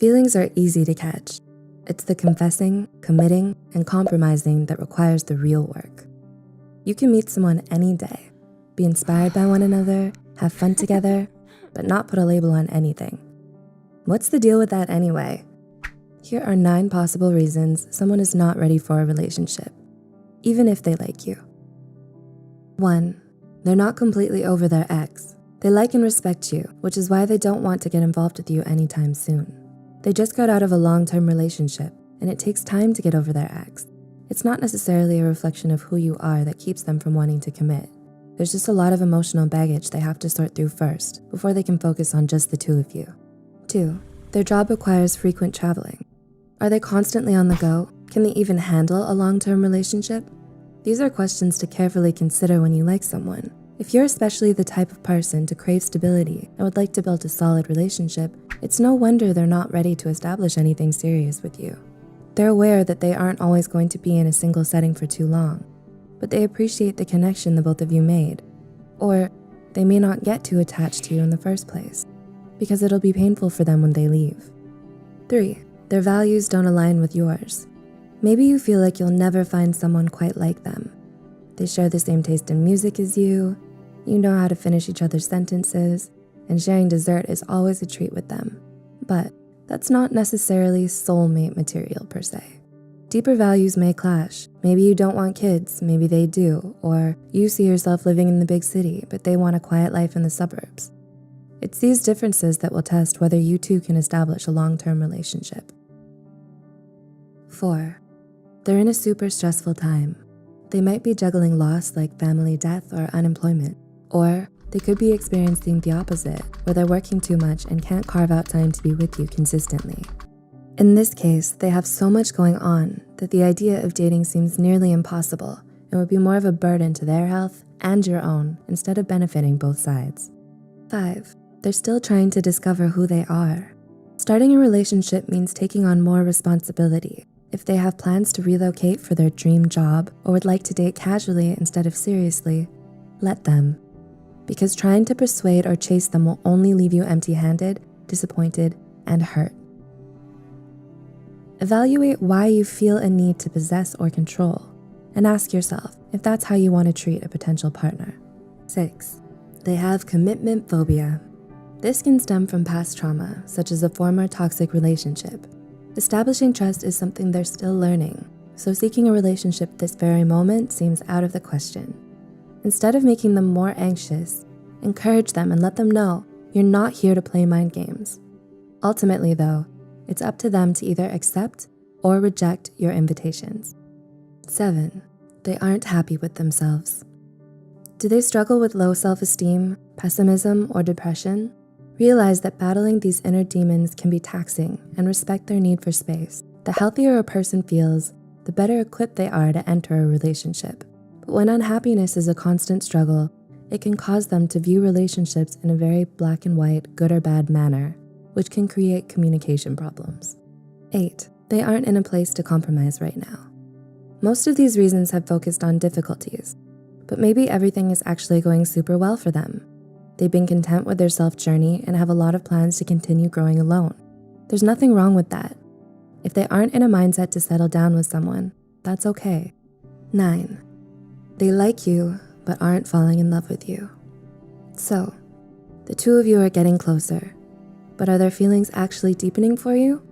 Feelings are easy to catch. It's the confessing, committing, and compromising that requires the real work. You can meet someone any day, be inspired by one another, have fun together, but not put a label on anything. What's the deal with that anyway? Here are 9 possible reasons someone is not ready for a relationship, even if they like you. 1, they're not completely over their ex. They like and respect you, which is why they don't want to get involved with you anytime soon. They just got out of a long-term relationship, and it takes time to get over their ex. It's not necessarily a reflection of who you are that keeps them from wanting to commit. There's just a lot of emotional baggage they have to sort through first before they can focus on just the 2 of you. 2, their job requires frequent traveling. Are they constantly on the go? Can they even handle a long-term relationship? These are questions to carefully consider when you like someone. If you're especially the type of person to crave stability and would like to build a solid relationship, it's no wonder they're not ready to establish anything serious with you. They're aware that they aren't always going to be in a single setting for too long, but they appreciate the connection the both of you made. Or they may not get too attached to you in the first place, because it'll be painful for them when they leave. 3, their values don't align with yours. Maybe you feel like you'll never find someone quite like them. They share the same taste in music as you know how to finish each other's sentences, and sharing dessert is always a treat with them. But that's not necessarily soulmate material per se. Deeper values may clash. Maybe you don't want kids, maybe they do, or you see yourself living in the big city, but they want a quiet life in the suburbs. It's these differences that will test whether you two can establish a long-term relationship. 4, they're in a super stressful time. They might be juggling loss like family death or unemployment, or they could be experiencing the opposite, where they're working too much and can't carve out time to be with you consistently. In this case, they have so much going on that the idea of dating seems nearly impossible and would be more of a burden to their health and your own instead of benefiting both sides. 5, they're still trying to discover who they are. Starting a relationship means taking on more responsibility. If they have plans to relocate for their dream job or would like to date casually instead of seriously, let them. Because trying to persuade or chase them will only leave you empty-handed, disappointed, and hurt. Evaluate why you feel a need to possess or control, and ask yourself if that's how you want to treat a potential partner. 6, they have commitment phobia. This can stem from past trauma, such as a former toxic relationship. Establishing trust is something they're still learning, so seeking a relationship this very moment seems out of the question. Instead of making them more anxious, encourage them and let them know you're not here to play mind games. Ultimately though, it's up to them to either accept or reject your invitations. 7, they aren't happy with themselves. Do they struggle with low self-esteem, pessimism, or depression? Realize that battling these inner demons can be taxing and respect their need for space. The healthier a person feels, the better equipped they are to enter a relationship. But when unhappiness is a constant struggle, it can cause them to view relationships in a very black and white, good or bad manner, which can create communication problems. 8, they aren't in a place to compromise right now. Most of these reasons have focused on difficulties, but maybe everything is actually going super well for them. They've been content with their self-journey and have a lot of plans to continue growing alone. There's nothing wrong with that. If they aren't in a mindset to settle down with someone, that's okay. 9, they like you, but aren't falling in love with you. So, the 2 of you are getting closer, but are their feelings actually deepening for you?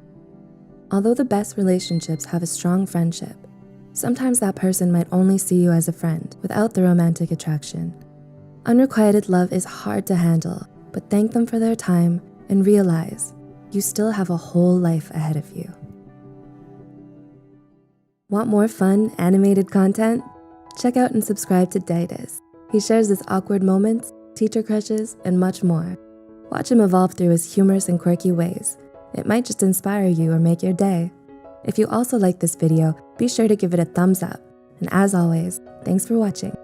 Although the best relationships have a strong friendship, sometimes that person might only see you as a friend without the romantic attraction. Unrequited love is hard to handle, but thank them for their time and realize you still have a whole life ahead of you. Want more fun, animated content? Check out and subscribe to Daidas. He shares his awkward moments, teacher crushes, and much more. Watch him evolve through his humorous and quirky ways. It might just inspire you or make your day. If you also like this video, be sure to give it a thumbs up. And as always, thanks for watching.